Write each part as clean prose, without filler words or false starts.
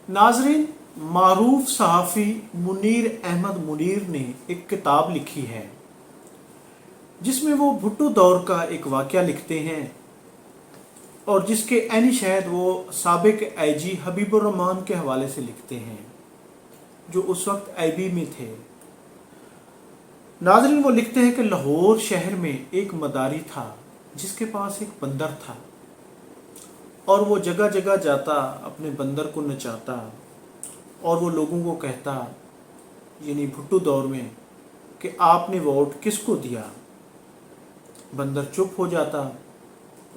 नाजरीन, मारूफ सहाफ़ी मुनीर अहमद मुनीर ने एक किताब लिखी है जिसमें वो भुट्टो दौर का एक वाक़या लिखते हैं और जिसके ऐनी शहद वो साबिक आईजी हबीबुर रहमान के हवाले से लिखते हैं जो उस वक्त आईबी में थे। नाजरीन, वो लिखते हैं कि लाहौर शहर में एक मदारी था जिसके पास एक बंदर था और वो जगह जगह जाता, अपने बंदर को नचाता और वो लोगों को कहता, यानी भुट्टो दौर में, कि आपने वोट किसको दिया। बंदर चुप हो जाता,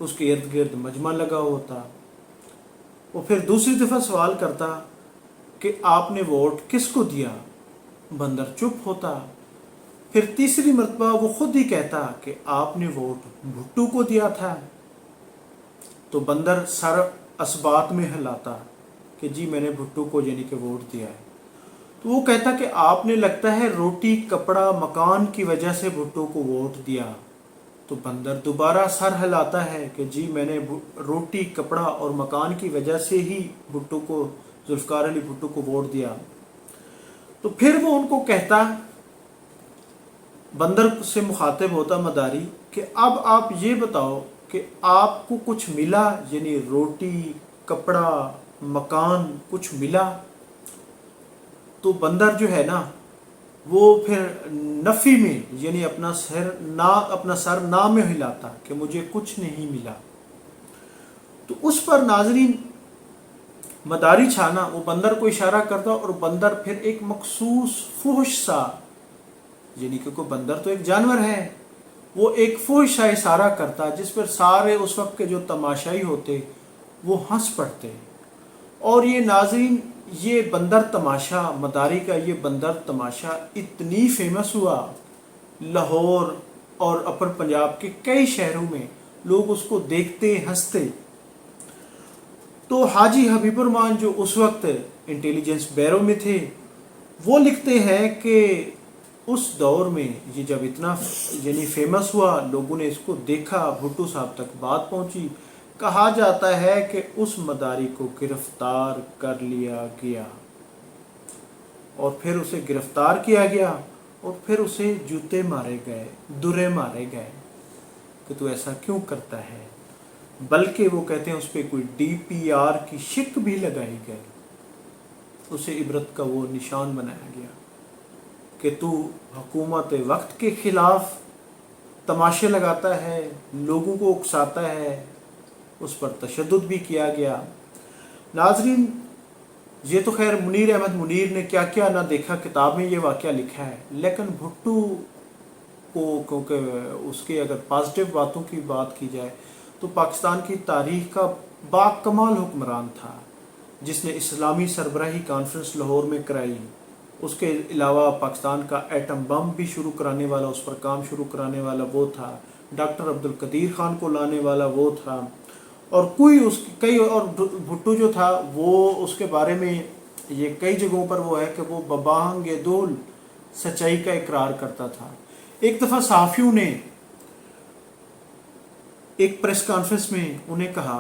उसके इर्द गिर्द मजमा लगा होता। वो फिर दूसरी दफ़ा सवाल करता कि आपने वोट किसको दिया। बंदर चुप होता। फिर तीसरी मरतबा वो खुद ही कहता कि आपने वोट भुट्टो को दिया था। तो बंदर सर असबात में हिलाता कि जी मैंने भुट्टो को यानी कि वोट दिया है। तो वो कहता कि आपने लगता है रोटी कपड़ा मकान की वजह से भुट्टो को वोट दिया। तो बंदर दोबारा सर हिलाता है कि जी मैंने रोटी कपड़ा और मकान की वजह से ही भुट्टो को, जुल्फ़िकार अली भुट्टो को वोट दिया। तो फिर वो उनको कहता, बंदर से मुखातिब होता मदारी, कि अब आप ये बताओ कि आपको कुछ मिला, यानी रोटी कपड़ा मकान कुछ मिला। तो बंदर जो है ना वो फिर नफ़ी में यानी अपना सर ना में हिलाता कि मुझे कुछ नहीं मिला। तो उस पर नाजरीन मदारी छाना वो बंदर को इशारा करता और बंदर फिर एक मखसूस फुहश सा, यानी कि कोई बंदर तो एक जानवर है, वो एक फुहश सा इशारा करता जिस पर सारे उस वक्त के जो तमाशाई होते वो हंस पड़ते। और ये नाजरीन, ये बंदर तमाशा, मदारी का ये बंदर तमाशा इतनी फेमस हुआ, लाहौर और अपर पंजाब के कई शहरों में लोग उसको देखते हंसते। तो हाजी हबीबुर रहमान जो उस वक्त इंटेलिजेंस ब्यूरो में थे वो लिखते हैं कि उस दौर में ये जब इतना यानी फेमस हुआ, लोगों ने इसको देखा, भुट्टो साहब तक बात पहुंची। कहा जाता है कि उस मदारी को गिरफ्तार कर लिया गया और फिर उसे गिरफ्तार किया गया और फिर उसे जूते मारे गए, दुरे मारे गए कि तू ऐसा क्यों करता है। बल्कि वो कहते हैं उस पर कोई DPR की शिक भी लगाई गई, उसे इबरत का वो निशान बनाया गया कि तू हुकूमत वक्त के खिलाफ तमाशे लगाता है, लोगों को उकसाता है। उस पर तशद्दुद भी किया गया। नाजरीन, ये तो खैर मुनीर अहमद मुनीर ने क्या क्या ना देखा किताब में ये वाक़या लिखा है, लेकिन भुट्टो को क्योंकि उसके अगर पॉजिटिव बातों की बात की जाए तो पाकिस्तान की तारीख़ का बाकमाल हुक्मरान था जिसने इस्लामी सरबराही कॉन्फ्रेंस लाहौर में कराई। उसके अलावा पाकिस्तान का एटम बम भी शुरू कराने वाला, उस पर काम शुरू कराने वाला वो था। डॉक्टर अब्दुल कदीर खान को लाने वाला वो था। और कोई उसकी कई और भुट्टो जो था वो उसके बारे में ये कई जगहों पर वो है कि वो बबांग दोल सच्चाई का इकरार करता था। एक दफ़ा सहाफ़ियों ने एक प्रेस कॉन्फ्रेंस में उन्हें कहा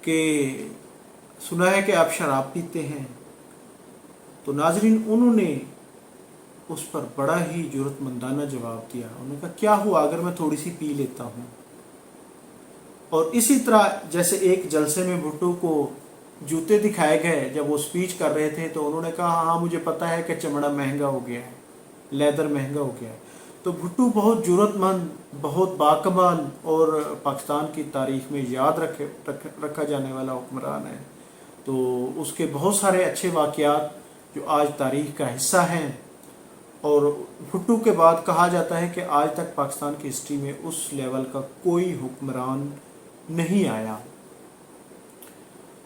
कि सुना है कि आप शराब पीते हैं। तो नाजरीन, उन्होंने उस पर बड़ा ही जुर्रतमंदाना जवाब दिया। उन्होंने कहा क्या हुआ अगर मैं थोड़ी सी पी लेता हूँ। और इसी तरह जैसे एक जलसे में भुट्टो को जूते दिखाए गए जब वो स्पीच कर रहे थे, तो उन्होंने कहा हाँ मुझे पता है कि चमड़ा महंगा हो गया है, लेदर महंगा हो गया है। तो भुट्टो बहुत जुर्रतमंद, बहुत बाकमाल और पाकिस्तान की तारीख़ में याद रखा जाने वाला हुक्मरान है। तो उसके बहुत सारे अच्छे वाक़यात जो आज तारीख़ का हिस्सा हैं। और भुट्टो के बाद कहा जाता है कि आज तक पाकिस्तान की हिस्ट्री में उस लेवल का कोई हुक्मरान नहीं आया।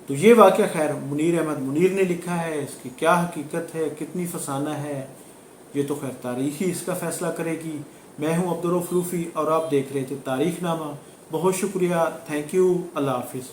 तो ये वाक़या खैर मुनीर अहमद मुनीर ने लिखा है। इसकी क्या हकीकत है, कितनी फसाना है, ये तो खैर तारीख़ ही इसका फ़ैसला करेगी। मैं हूँ अब्दुल रऊफ़ रूफ़ी और आप देख रहे थे तारीख़ नामा। बहुत शुक्रिया, थैंक यू, अल्लाह हाफ़िज़।